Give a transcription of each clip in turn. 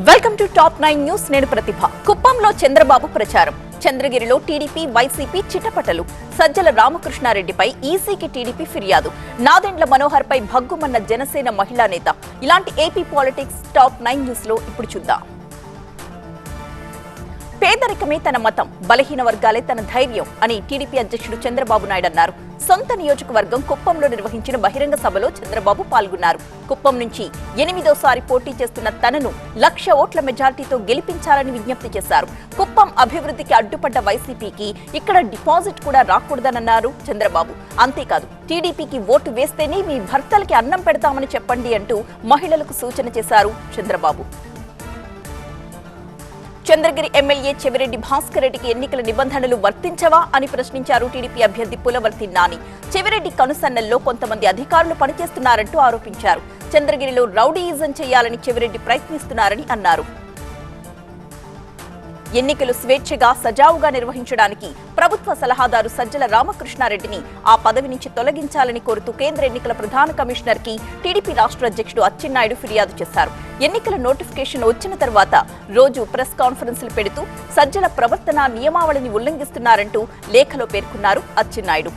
Welcome to top 9 news. నేను ప్రతిభ. కుప్పంలో చంద్రబాబు ప్రచారం. చంద్రగిరిలో టీడీపీ వైసీపీ చిటపటలు. సజ్జల రామకృష్ణారెడ్డిపై ఈసీకి టీడీపీ ఫిర్యాదు. నాదెండ్ల మనోహర్ పై భగ్గుమన్న జనసేన మహిళా నేత. ఇలాంటి ఏపీ పాలిటిక్స్ టాప్ 9 న్యూస్ లో ఇప్పుడు చూద్దాం. పేదరికమే తన మతం, బలహీన వర్గాలే తన ధైర్యం అని టీడీపీ అధ్యక్షుడు చంద్రబాబు నాయుడు అన్నారు. సొంత నియోజకవర్గం కుప్పంలో నిర్వహించిన బహిరంగ సభలో చంద్రబాబు పాల్గొన్నారు. కుప్పం నుంచి 8వ పోటీ చేస్తున్న తనను 1,00,000 ఓట్ల మెజార్టీతో గెలిపించాలని విజ్ఞప్తి చేశారు. కుప్పం అభివృద్ధికి అడ్డుపడ్డ వైసీపీకి ఇక్కడ డిపాజిట్ కూడా రాకూడదన్నారు చంద్రబాబు. అంతేకాదు, టీడీపీకి ఓటు వేస్తేనే మీ భర్తలకి అన్నం పెడతామని చెప్పండి అంటూ మహిళలకు సూచన చేశారు చంద్రబాబు. చంద్రగిరి ఎమ్మెల్యే చెవిరెడ్డి భాస్కర్ రెడ్డికి ఎన్నికల నిబంధనలు వర్తించవా అని ప్రశ్నించారు టీడీపీ అభ్యర్థి పులవర్తి నాని. చెవిరెడ్డి కనుసన్నల్లో కొంతమంది అధికారులు పనిచేస్తున్నారంటూ ఆరోపించారు. చంద్రగిరిలో రౌడీయిజం చేయాలని చెవిరెడ్డి ప్రయత్నిస్తున్నారని అన్నారు. ఎన్నికలు స్వేచ్ఛగా సజావుగా నిర్వహించడానికి ప్రభుత్వ సలహాదారు సజ్జల రామకృష్ణారెడ్డిని ఆ పదవి నుంచి తొలగించాలని కోరుతూ కేంద్ర ఎన్నికల ప్రధాన కమిషనర్ కి టీడీపీ రాష్ట్ర అధ్యక్షుడు అచ్చెన్నాయుడు ఫిర్యాదు చేశారు. ఎన్నికల నోటిఫికేషన్ వచ్చిన తర్వాత రోజు ప్రెస్ కాన్ఫరెన్సులు పెడుతూ సజ్జల ప్రవర్తన నియమావళిని ఉల్లంఘిస్తున్నారంటూ లేఖలో పేర్కొన్నారు అచ్చెన్నాయుడు.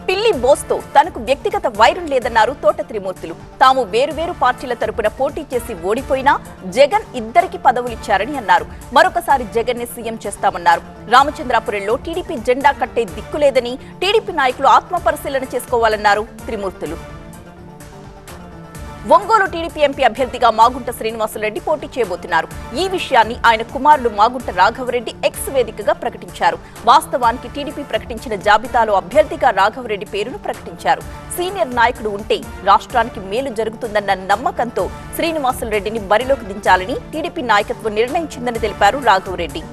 పిల్లి బోస్తో తనకు వ్యక్తిగత వైరం లేదన్నారు తోట త్రిమూర్తులు. తాము వేరువేరు పార్టీల తరపున పోటీ చేసి ఓడిపోయినా జగన్ ఇద్దరికి పదవులిచ్చారని అన్నారు. మరొకసారి జగన్ ని సీఎం చేస్తామన్నారు. రామచంద్రాపురంలో టీడీపీ జెండా కట్టే దిక్కులేదని టీడీపీ నాయకులు ఆత్మపరిశీలన చేసుకోవాలన్నారు త్రిమూర్తులు. ఒంగోలు టీడీపీ ఎంపీ అభ్యర్థిగా మాగుంట శ్రీనివాసరెడ్డి పోటీ చేయబోతున్నారు. ఈ విషయాన్ని ఆయన కుమారుడు మాగుంట రాఘవరెడ్డి ఎక్స్ వేదికగా ప్రకటించారు. వాస్తవానికి టీడీపీ ప్రకటించిన జాబితాలో అభ్యర్థిగా రాఘవరెడ్డి పేరును ప్రకటించారు. సీనియర్ నాయకుడు ఉంటే రాష్ట్రానికి మేలు జరుగుతుందన్న నమ్మకంతో శ్రీనివాసరెడ్డిని బరిలోకి దించాలని టీడీపీ నాయకత్వం నిర్ణయించిందని తెలిపారు రాఘవరెడ్డి.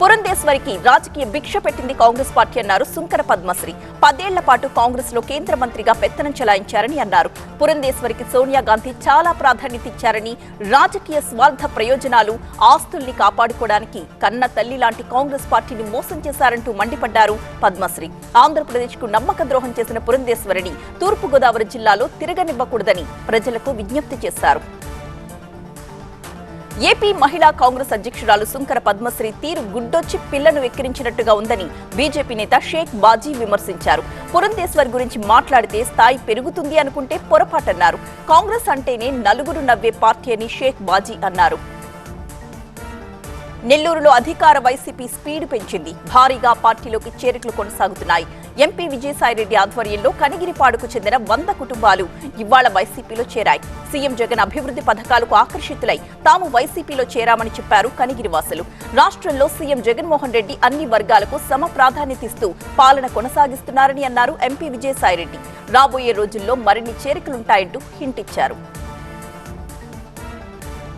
పురంధేశ్వరికి రాజకీయ భిక్ష పెట్టింది కాంగ్రెస్ పార్టీ అన్నారు సుంకర పద్మశ్రీ. 10 ఏళ్ల పాటు కాంగ్రెస్ లో కేంద్ర మంత్రిగా పెత్తనం చెలాయించారని అన్నారు. పురంధేశ్వరికి సోనియా గాంధీ చాలా ప్రాధాన్యత ఇచ్చారని, రాజకీయ స్వార్థ ప్రయోజనాలు, ఆస్తుల్ని కాపాడుకోవడానికి కన్న తల్లి లాంటి కాంగ్రెస్ పార్టీని మోసం చేశారంటూ మండిపడ్డారు పద్మశ్రీ. ఆంధ్రప్రదేశ్ కు నమ్మక ద్రోహం చేసిన పురంధేశ్వరిని తూర్పుగోదావరి జిల్లాలో తిరగనివ్వకూడదని ప్రజలకు విజ్ఞప్తి చేశారు. ఏపీ మహిళా కాంగ్రెస్ అధ్యక్షురాలు సుంకర పద్మశ్రీ తీరు గుడ్డొచ్చి పిల్లను వెక్కిరించినట్టుగా ఉందని బీజేపీ నేత షేక్ బాజీ విమర్శించారు. పురంధేశ్వర్ గురించి మాట్లాడితే స్థాయి పెరుగుతుంది అనుకుంటే పొరపాటన్నారు. కాంగ్రెస్ అంటేనే నలుగురు నవ్వే పార్టీ అని షేక్ బాజీ అన్నారు. నెల్లూరులో అధికార వైసీపీ స్పీడ్ పెంచింది. భారీగా పార్టీలోకి చేరికలు కొనసాగుతున్నాయి. ఎంపీ విజయసాయిరెడ్డి ఆధ్వర్యంలో కనిగిరిపాడుకు చెందిన 100 కుటుంబాలు ఇవాళ వైసీపీలో చేరాయి. సీఎం జగన్ అభివృద్ధి పథకాలకు ఆకర్షితులై తాము వైసీపీలో చేరామని చెప్పారు కనిగిరివాసులు. రాష్ట్రంలో సీఎం జగన్మోహన్ రెడ్డి అన్ని వర్గాలకు సమ ప్రాధాన్యతిస్తూ పాలన కొనసాగిస్తున్నారని అన్నారు ఎంపీ విజయసాయిరెడ్డి. రాబోయే రోజుల్లో మరిన్ని చేరికలుంటాయంటూ హింట్ ఇచ్చారు.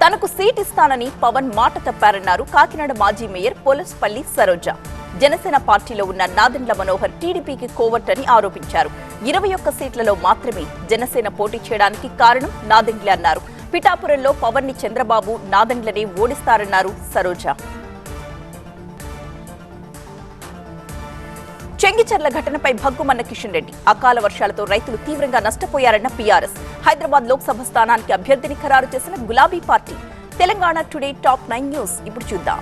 తనకు సీట్ ఇస్తానని పవన్ మాట తప్పారన్నారు కాకినాడ మాజీ మేయర్ పోలస్పల్లి సరోజ. జనసేన పార్టీలో ఉన్న నాదెండ్ల మనోహర్ టీడీపీకి కోవర్ట్ అని ఆరోపించారు. 21 సీట్లలో మాత్రమే జనసేన పోటీ చేయడానికి కారణం నాదెండ్లే అన్నారు. పిఠాపురంలో పవన్ ని చంద్రబాబు నాదెండ్లనే ఓడిస్తారన్నారు సరోజ. చెంగిచెర్ల ఘటనపై భగ్గుమన్న కిషన్ రెడ్డి. అకాల వర్షాలతో రైతులు తీవ్రంగా నష్టపోయారన్న పీఆర్ఎస్. హైదరాబాద్ లోక్సభ స్థానానికి అభ్యర్థిని ఖరారు చేసిన గులాబీ party. Telangana today top 9 news ఇప్పుడు చూద్దాం.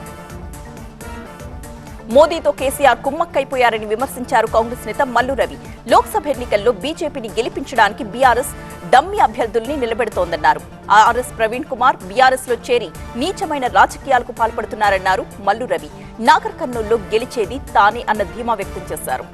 మోదీతో కేసీఆర్ కుమ్మక్కైపోయారని విమర్శించారు కాంగ్రెస్ నేత మల్లు రవి. లోక్సభ ఎన్నికల్లో బీజేపీని గెలిపించడానికి బీఆర్ఎస్ డమ్మీ అభ్యర్థుల్ని నిలబెడుతోందన్నారు. ఆర్ఎస్ ప్రవీణ్ కుమార్ బీఆర్ఎస్ లో చేరి నీచమైన రాజకీయాలకు పాల్పడుతున్నారన్నారు మల్లు రవి. నాగర్ కర్నూల్లో గెలిచేది తానే అన్న ధీమా వ్యక్తం చేశారు.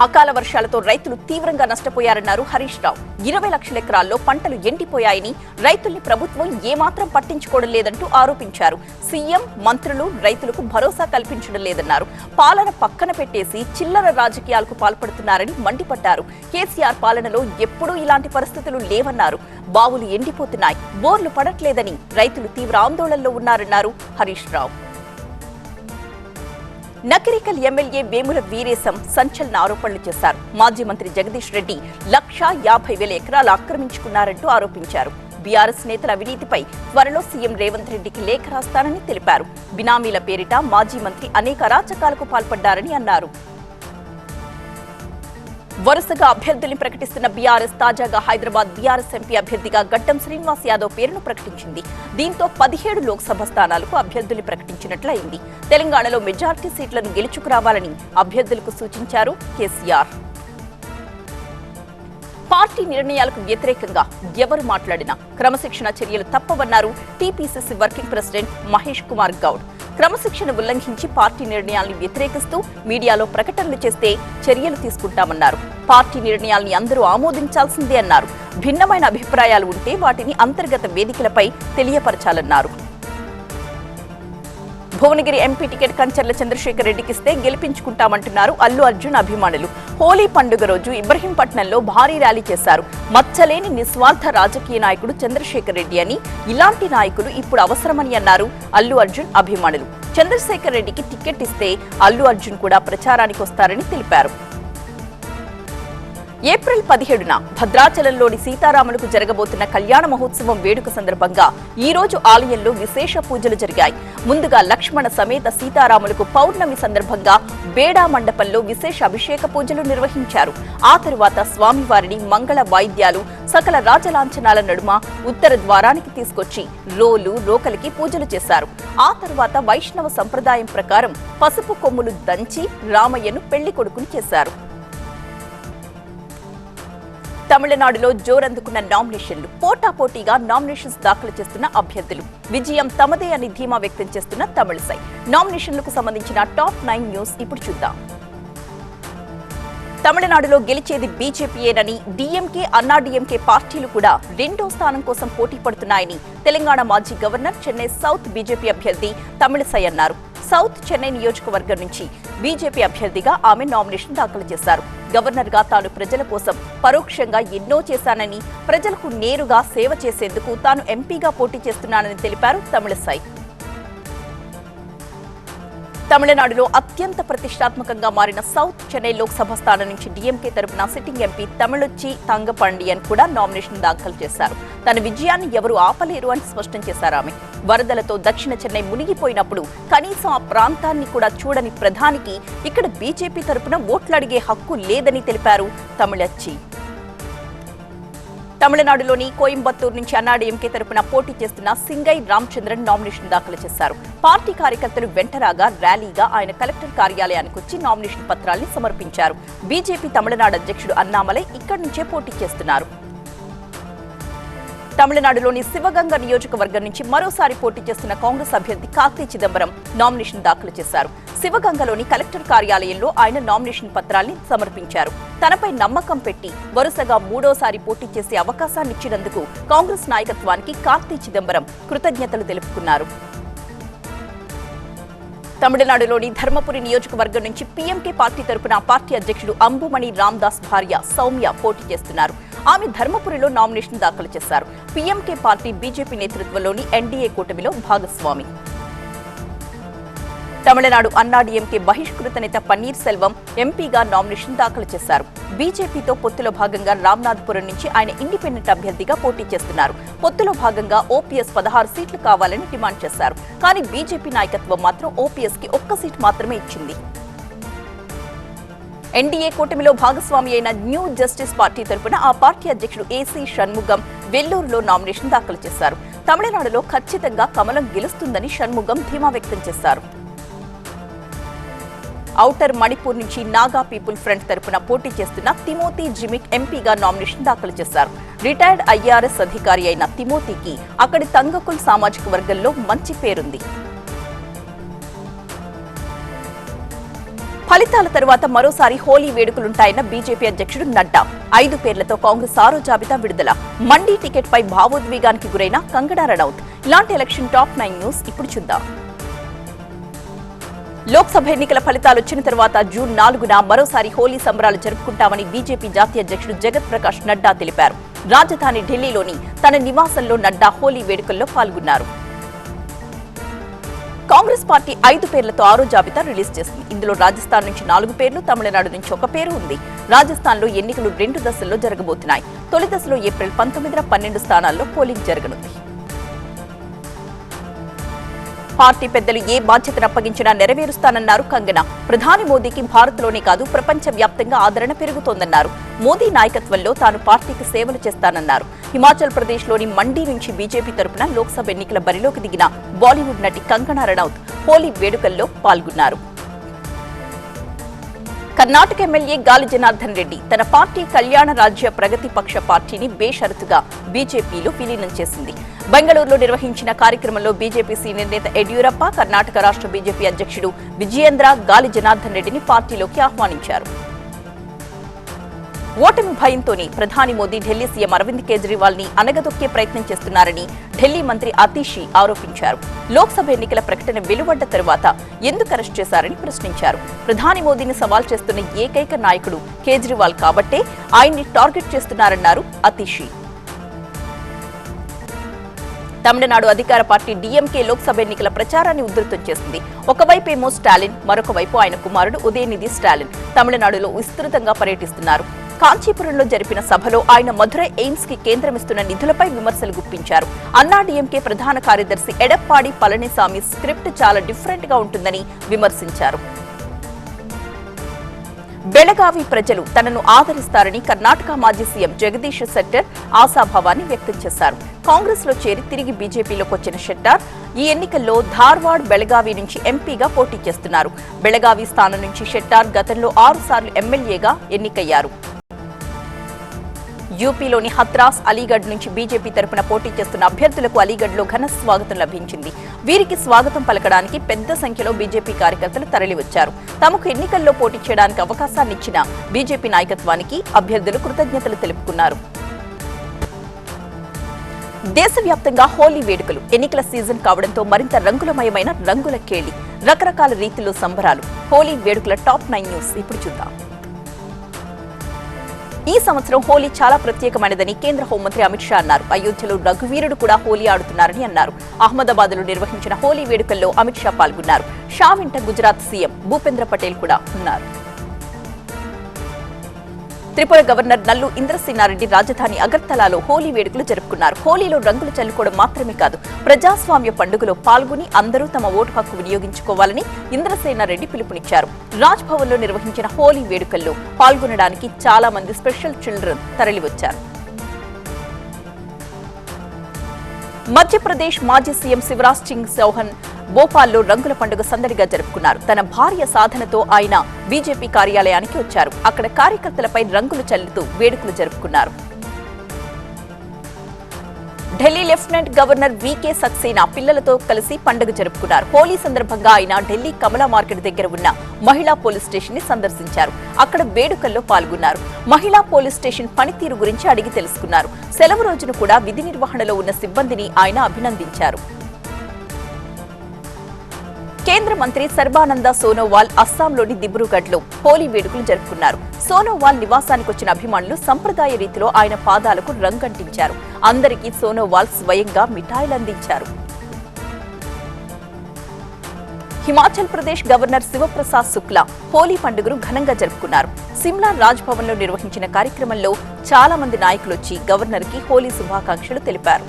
అకాల వర్షాలతో రైతులు తీవ్రంగా నష్టపోయారన్నారు హరీష్ రావు. 20 లక్షల ఎకరాల్లో పంటలు ఎండిపోయాయని, రైతుల్ని ప్రభుత్వం ఏమాత్రం పట్టించుకోవడం లేదంటూ ఆరోపించారు. సీఎం, మంత్రులు రైతులకు భరోసా కల్పించడం లేదన్నారు. పాలన పక్కన పెట్టేసి చిల్లర రాజకీయాలకు పాల్పడుతున్నారని మండిపడ్డారు. కేసీఆర్ పాలనలో ఎప్పుడూ ఇలాంటి పరిస్థితులు లేవన్నారు. బావులు ఎండిపోతున్నాయి, బోర్లు పడట్లేదని రైతులు తీవ్ర ఆందోళనలో ఉన్నారన్నారు హరీష్ రావు. నకిరికల్ ఎమ్మెల్యే వేముల వీరేశం సంచలన ఆరోపణలు చేశారు. మాజీ మంత్రి జగదీష్ రెడ్డి 1,50,000 ఎకరాలు ఆక్రమించుకున్నారంటూ ఆరోపించారు. బీఆర్ఎస్ నేతల అవినీతిపై త్వరలో సీఎం రేవంత్ రెడ్డికి లేఖ రాస్తానని తెలిపారు. బినామీల పేరిట మాజీ మంత్రి అనేక అరాచకాలకు పాల్పడ్డారని అన్నారు. వరుసగా అభ్యర్థుల్ని ప్రకటిస్తున్న బీఆర్ఎస్ తాజాగా హైదరాబాద్ బీఆర్ఎస్ ఎంపీ అభ్యర్థిగా గడ్డం శ్రీనివాస్ యాదవ్ పేరును ప్రకటించింది. దీంతో 17 లోక్సభ స్థానాలకు అభ్యర్థుల్ని ప్రకటించినట్లయింది. తెలంగాణలో మెజార్టీ సీట్లను గెలుచుకురావాలని అభ్యర్థులకు సూచించారు కేసీఆర్. పార్టీ నిర్ణయాలకు వ్యతిరేకంగా ఎవరు మాట్లాడినా క్రమశిక్షణ చర్యలు తప్పవన్నారు TPCC working president Mahesh Kumar Goud. క్రమశిక్షణ ఉల్లంఘించి పార్టీ నిర్ణయాలను వ్యతిరేకిస్తూ మీడియాలో ప్రకటనలు చేస్తే చర్యలు తీసుకుంటామన్నారు. పార్టీ నిర్ణయాల్ని అందరూ ఆమోదించాల్సిందే అన్నారు. భిన్నమైన అభిప్రాయాలు ఉంటే వాటిని అంతర్గత వేదికలపై తెలియపరచాలన్నారు. భువనగిరి ఎంపీ టికెట్ కంచర్ల చంద్రశేఖర్ రెడ్డికిస్తే గెలిపించుకుంటామంటున్నారు అల్లు అర్జున్ అభిమానులు. హోలీ పండుగ రోజు ఇబ్రహీంపట్నంలో భారీ ర్యాలీ చేశారు. మచ్చలేని నిస్వార్థ రాజకీయ నాయకుడు చంద్రశేఖర్ రెడ్డి అని, ఇలాంటి నాయకులు ఇప్పుడు అవసరమని అన్నారు అల్లు అర్జున్ అభిమానులు. చంద్రశేఖర్ రెడ్డికి టికెట్ ఇస్తే అల్లు అర్జున్ కూడా ప్రచారానికి వస్తారని తెలిపారు. ఏప్రిల్ 17న భద్రాచలంలోని సీతారాములకు జరగబోతున్న కళ్యాణ మహోత్సవం వేడుక సందర్భంగా ఈ రోజు ఆలయంలో విశేష పూజలు జరిగాయి. ముందుగా లక్ష్మణ సమేత సీతారాములకు పౌర్ణమి సందర్భంగా బేడా మండపంలో విశేష అభిషేక పూజలు నిర్వహించారు. ఆ తరువాత స్వామివారిని మంగళ వాయిద్యాలు సకల రాజలాంఛనాల నడుమ ఉత్తర ద్వారానికి తీసుకొచ్చి రోకలికి పూజలు చేశారు. ఆ తరువాత వైష్ణవ సంప్రదాయం ప్రకారం పసుపు కొమ్ములు దంచి రామయ్యను పెళ్లి కొడుకుని చేశారు. తమిళనాడులో జోరందుకున్న నామినేషన్లు. పోటాపోటీగా నామినేషన్స్ దాఖలు చేస్తున్న అభ్యర్థులు. విజయం తమదే అని ధీమా వ్యక్తం చేస్తున్న తమిళసై. నామినేషన్లకు సంబంధించిన టాప్ 9 న్యూస్ ఇప్పుడు చూద్దాం. తమిళనాడులో గెలిచేది బీజేపీయేనని, డీఎంకే అన్నాడీఎంకే పార్టీలు కూడా 2వ స్థానం కోసం పోటీ పడుతున్నాయని తెలంగాణ మాజీ గవర్నర్, చెన్నై సౌత్ బీజేపీ అభ్యర్థి తమిళసై అన్నారు. సౌత్ చెన్నై నియోజకవర్గం నుంచి బీజేపీ అభ్యర్థిగా ఆమె నామినేషన్ దాఖలు చేశారు. గవర్నర్ గా తాను ప్రజల కోసం పరోక్షంగా ఎన్నో చేశానని, ప్రజలకు నేరుగా సేవ చేసేందుకు తాను ఎంపీగా పోటీ చేస్తున్నానని తెలిపారు తమిళసై. తమిళనాడులో అత్యంత ప్రతిష్టాత్మకంగా మారిన సౌత్ చెన్నై లోక్సభ స్థానం నుంచి డీఎంకే తరపున సిట్టింగ్ ఎంపీ తమిళొచ్చి తంగపండియన్ కూడా నామినేషన్ దాఖలు చేశారు. తన విజయాన్ని ఎవరూ ఆపలేరు అని స్పష్టం చేశారు ఆమె. వరదలతో దక్షిణ చెన్నై మునిగిపోయినప్పుడు కనీసం ఆ ప్రాంతాన్ని కూడా చూడని ప్రధానికి ఇక్కడ బీజేపీ తరపున ఓట్లడిగే హక్కు లేదని తెలిపారు తమిళొచ్చి. తమిళనాడులోని కోయంబత్తూరు నుంచి అన్నాడీఎంకే తరపున పోటీ చేస్తున్న సింగై రామచంద్రన్ నామినేషన్ దాఖలు చేశారు. పార్టీ కార్యకర్తలు వెంటరాగా ర్యాలీగా ఆయన కలెక్టర్ కార్యాలయానికి వచ్చి నామినేషన్ పత్రాల్ని సమర్పించారు. బీజేపీ తమిళనాడు అధ్యక్షుడు అన్నామలై ఇక్కడి నుంచే పోటీ చేస్తున్నారు. తమిళనాడులోని శివగంగ నియోజకవర్గం నుంచి మరోసారి పోటీ చేస్తున్న కాంగ్రెస్ అభ్యర్థి కార్తీ చిదంబరం నామినేషన్ దాఖలు చేశారు. శివగంగలోని కలెక్టర్ కార్యాలయంలో ఆయన నామినేషన్ పత్రాల్ని సమర్పించారు. తనపై నమ్మకం పెట్టి వరుసగా 3వసారి పోటీ చేసే అవకాశాన్నిచ్చినందుకు కాంగ్రెస్ నాయకత్వానికి కార్తీ చిదంబరం కృతజ్ఞతలు తెలుపుకున్నారు. తమిళనాడులోని ధర్మపురి నియోజకవర్గం నుంచి పీఎంకే పార్టీ తరపున పార్టీ అధ్యక్షుడు అంబుమణి రామదాస్ భార్య సౌమ్య పోటీ చేస్తున్నారు. ఆమె ధర్మపురిలో నామినేషన్ దాఖలు చేశారు. పీఎంకే పార్టీ బీజేపీ నేతృత్వంలోని ఎన్డీఏ కూటమిలో భాగస్వామి. తమిళనాడు అన్నాడీఎంకే బహిష్కృత నేత పన్నీర్ సెల్వం ఎంపీగా నామినేషన్ దాఖలు చేశారు. బీజేపీతో పొత్తులో భాగంగా రామనాథపురం నుంచి ఆయన ఇండిపెండెంట్ అభ్యర్థిగా పోటీ చేస్తున్నారు. పొత్తులో భాగంగా ఓపీఎస్ 16 సీట్లు కావాలని డిమాండ్ చేశారు. కానీ బీజేపీ నాయకత్వం మాత్రం ఓపీఎస్ కి 1 సీట్ మాత్రమే ఇచ్చింది. ఎన్డీఏ కూటమిలో భాగస్వామి అయిన న్యూ జస్టిస్ పార్టీ తరపున ఆ పార్టీ అధ్యక్షుడు ఏసీ షణ్ముగం వెల్లూరులో నామినేషన్ దాఖలు చేశారు. తమిళనాడులో ఖచ్చితంగా కమలం గెలుస్తుందని షణ్ముగం ధీమా వ్యక్తం చేశారు. ఔటర్ మణిపూర్ నుంచి నాగా పీపుల్ ఫ్రంట్ తరపున పోటీ చేస్తున్న తిమోతి జిమిక్ ఎంపీగా నామినేషన్ దాఖలు చేశారు. రిటైర్డ్ ఐఆర్ఎస్ అధికారి అయిన తిమోతికి అక్కడి తంగకుల్ సామాజిక వర్గంలో మంచి పేరుంది. ఫలితాల తరువాత మరోసారి హోలీ వేడుకలుంటాయన్న బీజేపీ అధ్యక్షుడు నడ్డా. 5 పేర్లతో కాంగ్రెస్ 6వ జాబితా విడుదల. మండీ టికెట్ పై భావోద్వేగానికి గురైన కంగనా రనౌత్. ఇలాంటి ఎలక్షన్ టాప్ 9 న్యూస్ ఇప్పుడు చూద్దాం. లోక్సభ ఎన్నికల ఫలితాలు వచ్చిన తర్వాత జూన్ 4న మరోసారి హోలీ సంబరాలు జరుపుకుంటామని బీజేపీ జాతీయ అధ్యక్షుడు జగత్ ప్రకాష్ నడ్డా తెలిపారు. రాజధాని ఢిల్లీలోని తన నివాసంలో నడ్డా హోలీ వేడుకల్లో పాల్గొన్నారు. కాంగ్రెస్ పార్టీ 5 పేర్లతో 6వ జాబితా రిలీజ్ చేసింది. ఇందులో రాజస్థాన్ నుంచి 4 పేర్లు, తమిళనాడు నుంచి 1 పేరు ఉంది. రాజస్థాన్లో ఎన్నికలు 2 దశల్లో జరగబోతున్నాయి. తొలి దశలో ఏప్రిల్ 19న 12 స్థానాల్లో పోలింగ్ జరగనుంది. పార్టీ పెద్దలు ఏ బాధ్యతను అప్పగించినా నెరవేరుస్తానన్నారు కంగనా. ప్రధాని మోదీకి భారత్లోనే కాదు ప్రపంచ వ్యాప్తంగా ఆదరణ పెరుగుతోందన్నారు. మోదీ నాయకత్వంలో తాను పార్టీకి సేవలు చేస్తానన్నారు. హిమాచల్ ప్రదేశ్లోని మండీ నుంచి బీజేపీ తరపున లోక్సభ ఎన్నికల బరిలోకి దిగిన బాలీవుడ్ నటి కంగనా రనౌత్ హోలీ వేడుకల్లో పాల్గొన్నారు. కర్ణాటక ఎమ్మెల్యే గాలి జనార్దన్ రెడ్డి తన పార్టీ కళ్యాణ రాజ్య ప్రగతి పక్ష పార్టీని బేషరతుగా బీజేపీలో విలీనం చేసింది. బెంగళూరులో నిర్వహించిన కార్యక్రమంలో బీజేపీ సీనియర్ నేత యడ్యూరప్ప, కర్ణాటక రాష్ట్ర బీజేపీ అధ్యక్షుడు విజయేంద్ర గాలి జనార్దన్ రెడ్డిని పార్టీలోకి ఆహ్వానించారు. ఓటమి భయంతోనే ప్రధాని మోదీ ఢిల్లీ సీఎం అరవింద్ కేజ్రీవాల్ ని అనగదొక్కే ప్రయత్నం చేస్తున్నారని ఢిల్లీ మంత్రి అతీషి ఆరోపించారు. లోక్సభ ఎన్నికల ప్రకటన వెలువడ్డ తరువాత ఎందుకు అరెస్ట్ చేశారని ప్రశ్నించారు. ప్రధాని మోదీని సవాల్ చేస్తున్న ఏకైక నాయకుడు కేజ్రీవాల్ కాబట్టే ఆయన్ని టార్గెట్ చేస్తున్నారన్నారు అతీషి. తమిళనాడు అధికార పార్టీ డీఎంకే లోక్సభ ఎన్నికల ప్రచారాన్ని ఉధృతం చేసింది. ఒకవైపేమో స్టాలిన్, మరొక వైపు ఆయన కుమారుడు ఉదయనిధి స్టాలిన్ తమిళనాడులో విస్తృతంగా పర్యటిస్తున్నారు. కాంచీపురంలో జరిపిన సభలో ఆయన మధురై ఎయిమ్స్ కి కేంద్రమిస్తున్న నిధులపై విమర్శలు గుప్పించారు. అన్నా డీఎంకే ప్రధాన కార్యదర్శి ఎడప్పాడి పళనిసామి స్క్రిప్ట్ చాలా డిఫరెంట్ గా ఉంటుందని విమర్శించారు. బెళగావి ప్రజలు తనను ఆదరిస్తారని కర్ణాటక మాజీ సీఎం జగదీష్ శెట్టర్ ఆశాభావాన్ని వ్యక్తం చేశారు. కాంగ్రెస్ లో చేరి తిరిగి బీజేపీలోకి వచ్చిన శెట్టర్ ఈ ఎన్నికల్లో ధార్వాడ్, బెళగావి నుంచి ఎంపీగా పోటీ చేస్తున్నారు. బెళగావి స్థానం నుంచి శెట్టర్ గతంలో 6 సార్లు ఎమ్మెల్యేగా ఎన్నికయ్యారు. యూపీలోని హత్రాస్, అలీగఢ్ నుంచి బీజేపీ తరపున పోటీ చేస్తున్న అభ్యర్థులకు అలీగఢ్లో ఘన స్వాగతం లభించింది. వీరికి స్వాగతం పలకడానికి పెద్ద సంఖ్యలో బీజేపీ కార్యకర్తలు తరలివచ్చారు. తమకు ఎన్నికల్లో పోటీ చేయడానికి అవకాశాన్నిచ్చిన బీజేపీ నాయకత్వానికి అభ్యర్థులు కృతజ్ఞతలు తెలుపుకున్నారు. దేశవ్యాప్తంగా హోలీ వేడుకలు. ఎన్నికల సీజన్ కావడంతో మరింత రంగులమయమైన రంగుల కేళి, రకరకాల రీతిలో సంబరాలు. హోలీ వేడుకల టాప్ 9 న్యూస్ ఇప్పుడు చూద్దాం. ఈ సంవత్సరం హోలీ చాలా ప్రత్యేకమైనదని కేంద్ర హోంమంత్రి అమిత్ షా అన్నారు. అయోధ్యలో రఘువీరుడు కూడా హోలీ ఆడుతున్నారని అన్నారు. అహ్మదాబాద్ లో నిర్వహించిన హోలీ వేడుకల్లో అమిత్ షా పాల్గొన్నారు. షా వెంట గుజరాత్ సీఎం భూపేంద్ర పటేల్ కూడా ఉన్నారు. త్రిపుర గవర్నర్ నల్లు ఇంద్రసేనారెడ్డి రాజధాని అగర్తలాలో హోలీ వేడుకలు జరుపుకున్నారు. హోలీలో రంగులు చల్లుకోవడం మాత్రమే కాదు, ప్రజాస్వామ్య పండుగలో పాల్గొని అందరూ తమ ఓటు హక్కు వినియోగించుకోవాలని ఇంద్రసేనారెడ్డి పిలుపునిచ్చారు. రాజ్ భవన్ లో నిర్వహించిన హోలీ వేడుకల్లో పాల్గొనడానికి చాలా మంది స్పెషల్ చిల్డ్రన్ తరలివచ్చారు. మధ్యప్రదేశ్ మాజీ సీఎం శివరాజ్ సింగ్ చౌహాన్ భోపాల్లో రంగుల పండుగ సందడిగా జరుపుకున్నారు. తన భార్య సాధనతో ఆయన బీజేపీ కార్యాలయానికి వచ్చారు. అక్కడ కార్యకర్తలపై రంగులు చల్లుతూ వేడుకలు జరుపుకున్నారు. ఢిల్లీ లెఫ్టినెంట్ గవర్నర్ వీకే సక్సేనా పిల్లలతో కలిసి పండుగ జరుపుకున్నారు. హోలీ సందర్భంగా ఆయన ఢిల్లీ కమలా మార్కెట్ దగ్గర ఉన్న మహిళా పోలీస్ స్టేషన్ ని సందర్శించారు. అక్కడ వేడుకల్లో పాల్గొన్నారు. మహిళా పోలీస్ స్టేషన్ పనితీరు గురించి అడిగి తెలుసుకున్నారు. సెలవు రోజున కూడా విధి నిర్వహణలో ఉన్న సిబ్బందిని ఆయన అభినందించారు. కేంద్ర మంత్రి సర్బానంద సోనోవాల్ అస్సాంలోని దిబ్రూగఢ్లో హోలీ వేడుకలు జరుపుకున్నారు. సోనోవాల్ నివాసానికి వచ్చిన అభిమానులు సంప్రదాయ రీతిలో ఆయన పాదాలకు రంగంటించారు. అందరికీ సోనోవాల్ స్వయంగా మిఠాయిలు అందించారు. హిమాచల్ ప్రదేశ్ గవర్నర్ శివప్రసాద్ శుక్లా హోలీ పండుగను ఘనంగా జరుపుకున్నారు. సిమ్లా రాజ్ భవన్ లో నిర్వహించిన కార్యక్రమంలో చాలా మంది నాయకులు వచ్చి గవర్నర్ కి హోలీ శుభాకాంక్షలు తెలిపారు.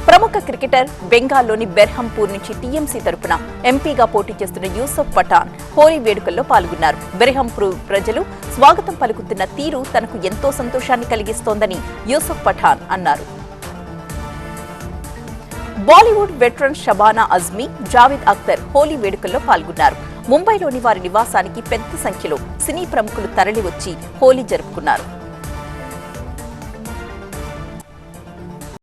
ప్రముఖ క్రికెటర్ బెంగాల్లోని బెర్హంపూర్ నుంచి టీఎంసీ తరపున ఎంపీగా పోటీ చేస్తున్న యూసఫ్ పఠాన్ హోలీ వేడుకల్లో పాల్గొన్నారు. బెర్హంపూర్ ప్రజలు స్వాగతం పలుకుతున్న తీరు తనకు ఎంతో సంతోషాన్ని కలిగిస్తోందని యూసఫ్ పఠాన్ అన్నారు. బాలీవుడ్ వెటరన్ షబానా అజ్మీ, జావేద్ అఖ్తర్ హోలీ వేడుకల్లో పాల్గొన్నారు. ముంబైలోని వారి నివాసానికి పెద్ద సంఖ్యలో సినీ ప్రముఖులు తరలివచ్చి హోలీ జరుపుకున్నారు.